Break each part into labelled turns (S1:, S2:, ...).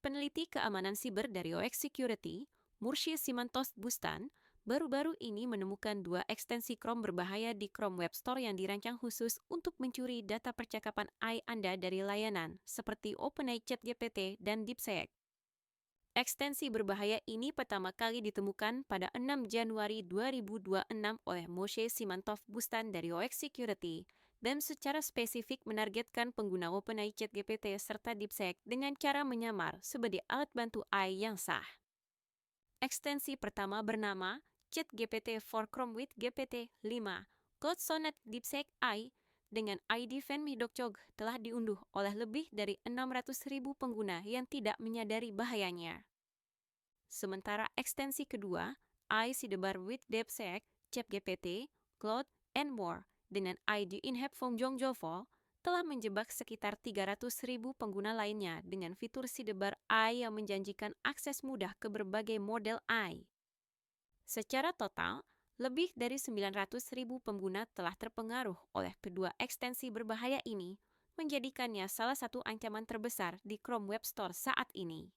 S1: Peneliti keamanan siber dari OX Security, Murshi Simantos Bustan, baru-baru ini menemukan dua ekstensi Chrome berbahaya di Chrome Web Store yang dirancang khusus untuk mencuri data percakapan AI Anda dari layanan seperti OpenAI ChatGPT dan DeepSeek. Ekstensi berbahaya ini pertama kali ditemukan pada 6 Januari 2026 oleh Moshe Simantov Bustan dari OX Security dan secara spesifik menargetkan pengguna OpenAI ChatGPT serta DeepSeek dengan cara menyamar sebagai alat bantu AI yang sah. Ekstensi pertama bernama ChatGPT for Chrome with GPT-5 Cloud Sonnet DeepSeek AI dengan ID Fenmi.Chog telah diunduh oleh lebih dari 600.000 pengguna yang tidak menyadari bahayanya. Sementara ekstensi kedua, AI Sidebar with DeepSeek, ChatGPT, Claude, and more dengan ID Inhep Fongjongjovo telah menjebak sekitar 300.000 pengguna lainnya dengan fitur sidebar AI yang menjanjikan akses mudah ke berbagai model AI. Secara total, lebih dari 900.000 pengguna telah terpengaruh oleh kedua ekstensi berbahaya ini, menjadikannya salah satu ancaman terbesar di Chrome Web Store saat ini.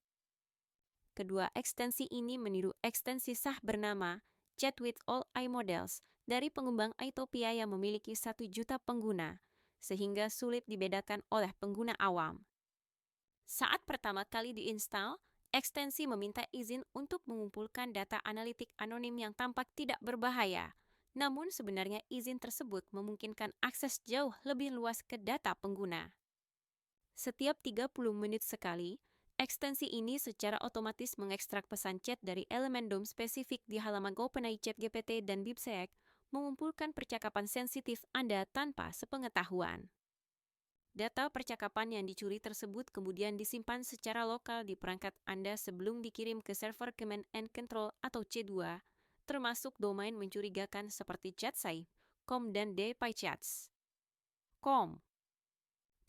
S1: Kedua ekstensi ini meniru ekstensi sah bernama Chat with All AI Models dari pengembang Aitopia yang memiliki 1 juta pengguna, sehingga sulit dibedakan oleh pengguna awam. Saat pertama kali diinstal, ekstensi meminta izin untuk mengumpulkan data analitik anonim yang tampak tidak berbahaya. Namun sebenarnya izin tersebut memungkinkan akses jauh lebih luas ke data pengguna. Setiap 30 menit sekali, ekstensi ini secara otomatis mengekstrak pesan chat dari elemen DOM spesifik di halaman OpenAI ChatGPT dan DeepSeek, mengumpulkan percakapan sensitif Anda tanpa sepengetahuan. Data percakapan yang dicuri tersebut kemudian disimpan secara lokal di perangkat Anda sebelum dikirim ke server Command and Control atau C2, termasuk domain mencurigakan seperti ChatSafe, .com dan DPyChats. .com.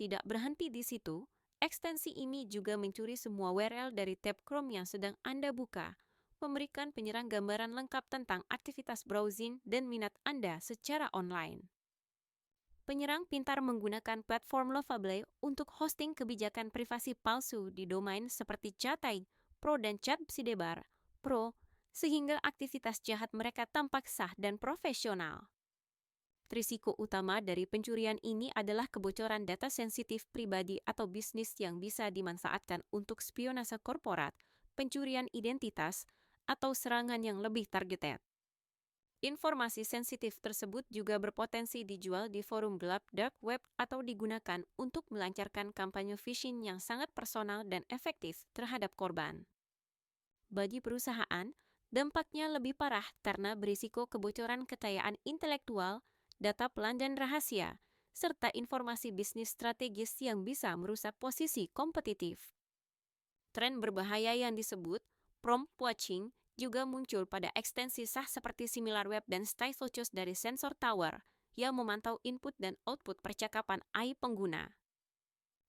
S1: Tidak berhenti di situ, ekstensi ini juga mencuri semua URL dari tab Chrome yang sedang Anda buka, memberikan penyerang gambaran lengkap tentang aktivitas browsing dan minat Anda secara online. Penyerang pintar menggunakan platform Lovable untuk hosting kebijakan privasi palsu di domain seperti Chatai, Pro dan Chat Sidebar, Pro, sehingga aktivitas jahat mereka tampak sah dan profesional. Risiko utama dari pencurian ini adalah kebocoran data sensitif pribadi atau bisnis yang bisa dimanfaatkan untuk spionase korporat, pencurian identitas, atau serangan yang lebih targeted. Informasi sensitif tersebut juga berpotensi dijual di forum gelap dark web atau digunakan untuk melancarkan kampanye phishing yang sangat personal dan efektif terhadap korban. Bagi perusahaan, dampaknya lebih parah karena berisiko kebocoran kekayaan intelektual, data pelanggan rahasia, serta informasi bisnis strategis yang bisa merusak posisi kompetitif. Tren berbahaya yang disebut prompt watching juga muncul pada ekstensi sah seperti SimilarWeb dan Stiflecus dari Sensor Tower yang memantau input dan output percakapan AI pengguna.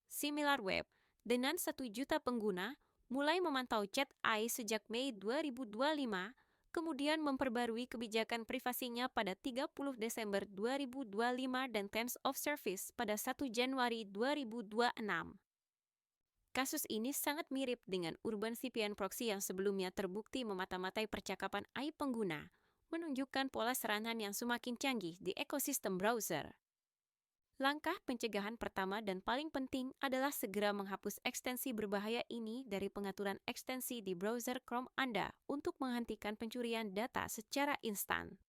S1: SimilarWeb dengan 1 juta pengguna mulai memantau chat AI sejak Mei 2025, kemudian memperbarui kebijakan privasinya pada 30 Desember 2025 dan Terms of Service pada 1 Januari 2026. Kasus ini sangat mirip dengan Urban VPN Proxy yang sebelumnya terbukti memata-matai percakapan AI pengguna, menunjukkan pola serangan yang semakin canggih di ekosistem browser. Langkah pencegahan pertama dan paling penting adalah segera menghapus ekstensi berbahaya ini dari pengaturan ekstensi di browser Chrome Anda untuk menghentikan pencurian data secara instan.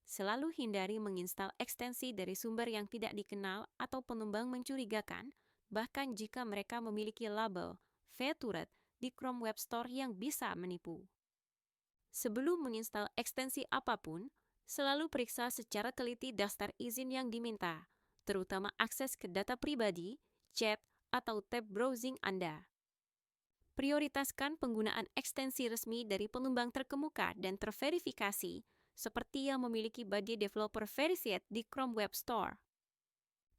S1: Selalu hindari menginstal ekstensi dari sumber yang tidak dikenal atau pengembang mencurigakan, bahkan jika mereka memiliki label Featured di Chrome Web Store yang bisa menipu. Sebelum menginstal ekstensi apapun, selalu periksa secara teliti daftar izin yang diminta, terutama akses ke data pribadi, chat, atau tab browsing Anda. Prioritaskan penggunaan ekstensi resmi dari pengembang terkemuka dan terverifikasi, seperti yang memiliki budget developer verified di Chrome Web Store.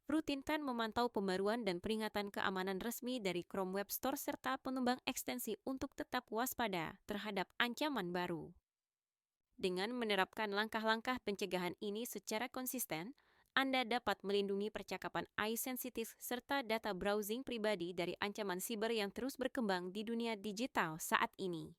S1: Rutinkan memantau pembaruan dan peringatan keamanan resmi dari Chrome Web Store serta pengembang ekstensi untuk tetap waspada terhadap ancaman baru. Dengan menerapkan langkah-langkah pencegahan ini secara konsisten, Anda dapat melindungi percakapan eye-sensitif serta data browsing pribadi dari ancaman siber yang terus berkembang di dunia digital saat ini.